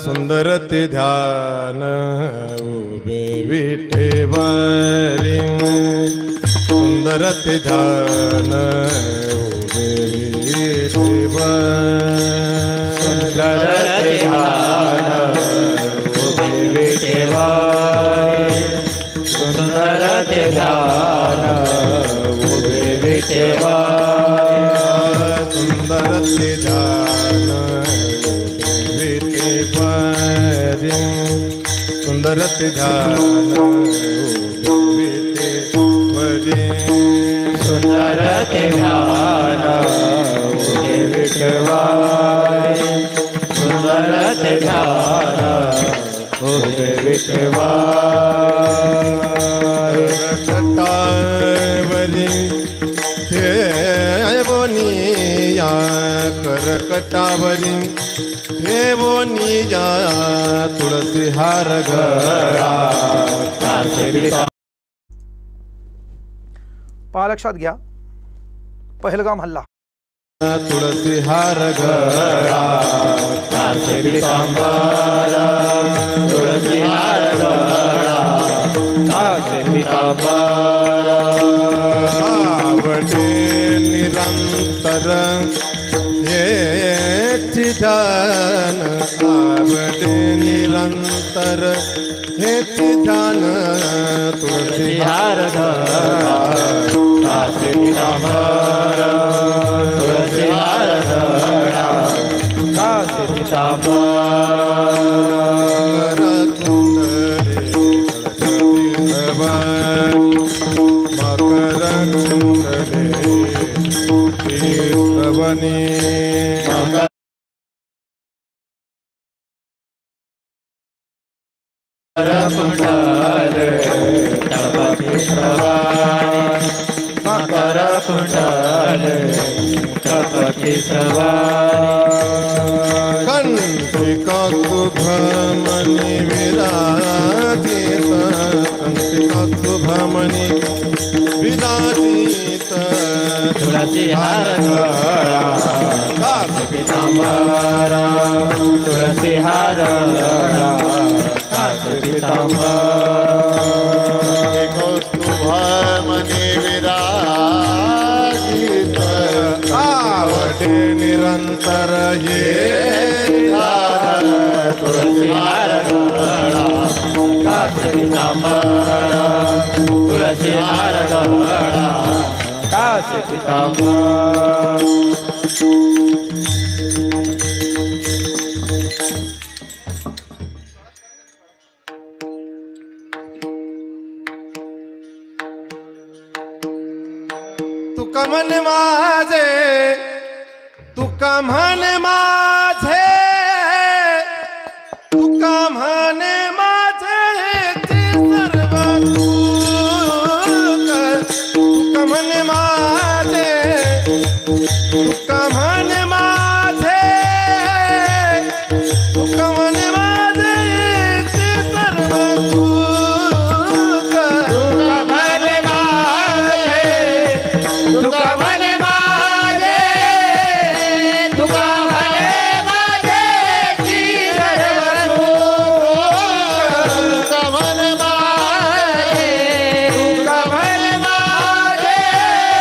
सुंदर ते ध्यान उभे विठेवरी सुंदर ते ध्यान उभे विठेवरी सुंदर ते ध्यान उभे विठेवरी सुंदर ते ध्यान उभे विठेवरी सुंदर ते ध्यान सुंदर ते ध्यान विठेवरी सुंदर ते ध्यान विठेवरी सुंदर ते ध्यान विठेवरी कटावरी हे बोनिया कर कटावरी हे बोनिया तुळसी हार गळा पहा लक्षात घ्या पहलगाम हल्ला तुळसी हार गळा तुळसी हार गळा आवडे निरंतर हे ध्यान आवडे निरंतर हे ध्यान तुळसी हार गळा तुळसी हार गळा कंटिका शुभमणि विराजित कंटिका शुभमणि विराजित तुळसी हार गळा तुळसी हार गळा शुभमणि विराजित आवडे निरंतर ये तुळसी हार गळा तुळसी हार गळा तुका म्हणे माझे तुका म्हणे माझे तुका म्हणे माझे सर्व तुका म्हणे माझे तुका म्हणे माझे तुका म्हणे माझे सर्व तुका म्हणे माझे तुका म्हणे माझे तुका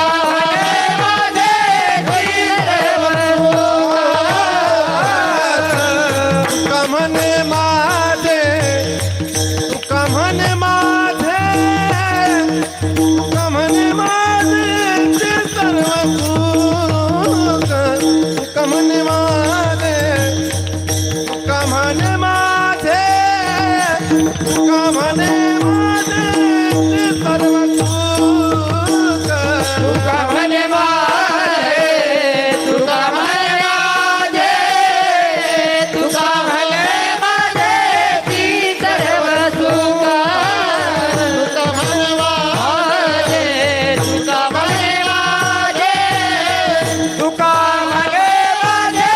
म्हणे माझे तुका म्हणे माझे तुका म्हणे माझे तुका म्हणे माझे तुका म्हणे माझे सर्व तुका म्हणे माझे तुका म्हणे माझे तुका म्हणे माझे सर्व तुका म्हणे माझे तुका म्हणे माझे तुका म्हणे माझे सर्व तुका म्हणे माझे तुका म्हणे माझे तुका म्हणे माझे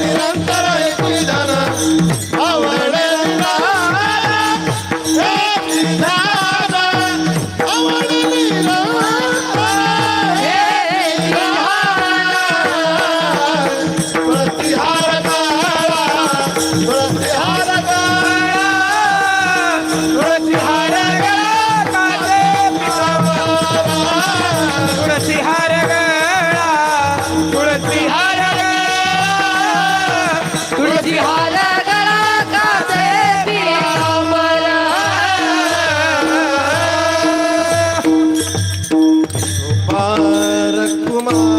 निरंतर एकली धन आवडे निराळा एकली धन आवडे निराळा प्रतिहार काळा प्रतिहार काळा तुळसीहार गळा काचे तुळसीहार गळा तुळसीहार गळा तुळसीहार गळा काचे पितांबरा कुमार कुमार